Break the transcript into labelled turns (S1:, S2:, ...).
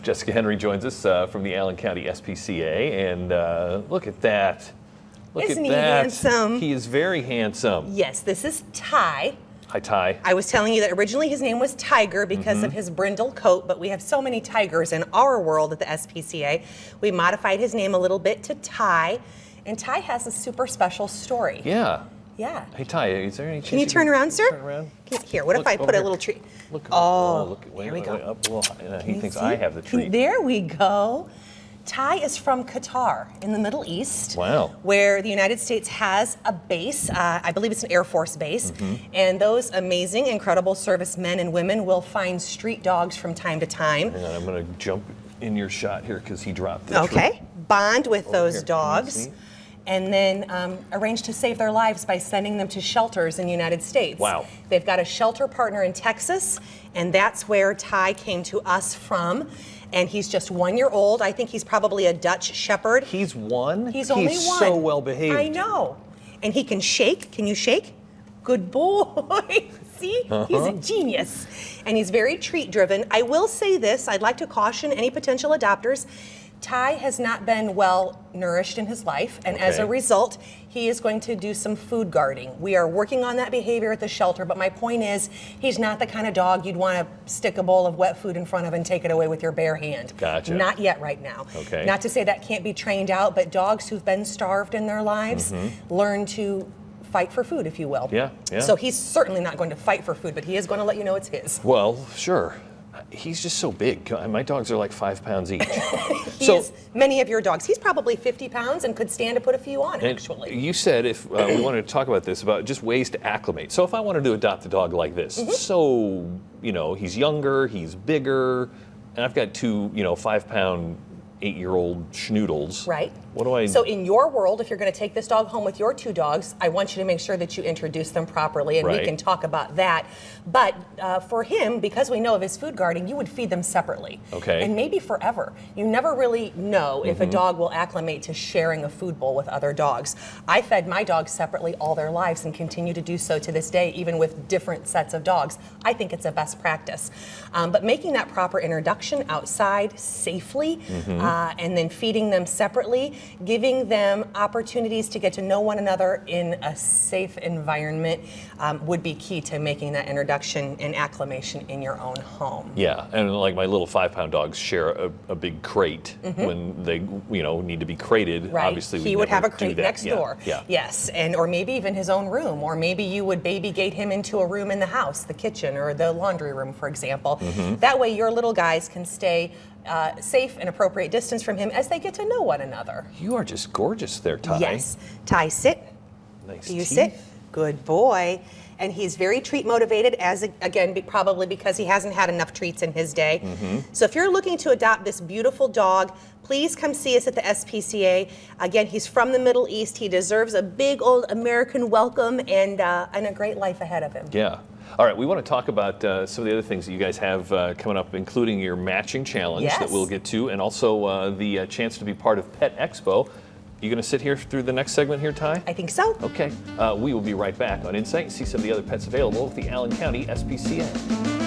S1: Jessica Henry joins us from the Allen County SPCA, and look at that. Look
S2: Isn't
S1: at
S2: he
S1: that.
S2: handsome?
S1: He is very handsome.
S2: Yes, this is Ty.
S1: Hi, Ty.
S2: I was telling you that originally his name was Tiger because of his brindle coat, but we have so many tigers in our world at the SPCA. We modified his name a little bit to Ty, and Ty has a super special story.
S1: Yeah.
S2: Yeah.
S1: Hey, Ty, is there any chance
S2: Can you turn around, sir?
S1: Turn around?
S2: Here, what if
S1: Look
S2: I
S1: over
S2: put a
S1: here.
S2: little tree?
S1: Look.
S2: Oh,
S1: wait,
S2: here we go.
S1: Up. Well, he
S2: You
S1: thinks
S2: see?
S1: I have the treat.
S2: There we go. Ty is from Qatar in the Middle East.
S1: Wow.
S2: Where the United States has a base. I believe it's an Air Force base. And those amazing, incredible servicemen and women will find street dogs from time to time.
S1: Hang on, I'm going to jump in your shot here because he dropped the treat.
S2: Okay. Bond with
S1: Over
S2: those
S1: here. Can you
S2: dogs.
S1: see?
S2: And then arrange to save their lives by sending them to shelters in the United States.
S1: Wow.
S2: They've got a shelter partner in Texas, and that's where Ty came to us from. And he's just 1 year old. I think he's probably a Dutch Shepherd.
S1: He's one?
S2: He's only
S1: He's
S2: one.
S1: so well behaved.
S2: I know. And he can shake. Can you shake? Good boy. See? He's a genius. And he's very treat driven. I will say this, I'd like to caution any potential adopters. Ty has not been well nourished in his life, and as a
S1: Okay.
S2: result, he is going to do some food guarding. We are working on that behavior at the shelter, but my point is, he's not the kind of dog you'd want to stick a bowl of wet food in front of and take it away with your bare hand.
S1: Gotcha.
S2: Not yet right now.
S1: Okay.
S2: Not to say that can't be trained out, but dogs who've been starved in their lives learn to fight for food, if you will.
S1: Yeah, yeah.
S2: So he's certainly not going to fight for food, but he is going to let you know it's his.
S1: Well, sure. He's just so big. My dogs are like 5 pounds each.
S2: He is many of your dogs. He's probably 50 pounds and could stand to put a few on,
S1: and
S2: actually.
S1: you said if we wanted to talk about this, about just ways to acclimate. So if I wanted to adopt a dog like this, so, he's younger, he's bigger, and I've got 2, 5-pound, 8-year-old schnoodles.
S2: Right.
S1: What do I...
S2: So in your world, if you're going to take this dog home with your 2 dogs, I want you to make sure that you introduce them properly, and we
S1: Right.
S2: can talk about that. But for him, because we know of his food guarding, you would feed them separately.
S1: Okay.
S2: And maybe forever. You never really know if a dog will acclimate to sharing a food bowl with other dogs. I fed my dogs separately all their lives and continue to do so to this day, even with different sets of dogs. I think it's a best practice. But making that proper introduction outside safely, and then feeding them separately, giving them opportunities to get to know one another in a safe environment would be key to making that introduction and acclimation in your own home.
S1: Yeah, and like my little 5-pound dogs share a big crate when they, need to be crated.
S2: Right.
S1: Obviously,
S2: he
S1: we'd
S2: would have a
S1: never do
S2: crate
S1: that.
S2: next
S1: Yeah,
S2: door.
S1: Yeah.
S2: Yes, or maybe even his own room, or maybe you would baby gate him into a room in the house, the kitchen or the laundry room, for example. That way, your little guys can stay safe and appropriate distance from him as they get to know one another.
S1: You are just gorgeous there, Ty.
S2: Yes. Ty, sit.
S1: Nice
S2: Do you
S1: teeth.
S2: sit? Good boy. And he's very treat motivated, as again, probably because he hasn't had enough treats in his day. So if you're looking to adopt this beautiful dog, please come see us at the SPCA. Again, he's from the Middle East. He deserves a big old American welcome and a great life ahead of him.
S1: Yeah. All right, we want to talk about some of the other things that you guys have coming up, including your matching challenge that
S2: Yes.
S1: we'll get to, and also the chance to be part of Pet Expo. You going to sit here through the next segment here, Ty?
S2: I think so.
S1: Okay. We will be right back on Insight and see some of the other pets available with the Allen County SPCA.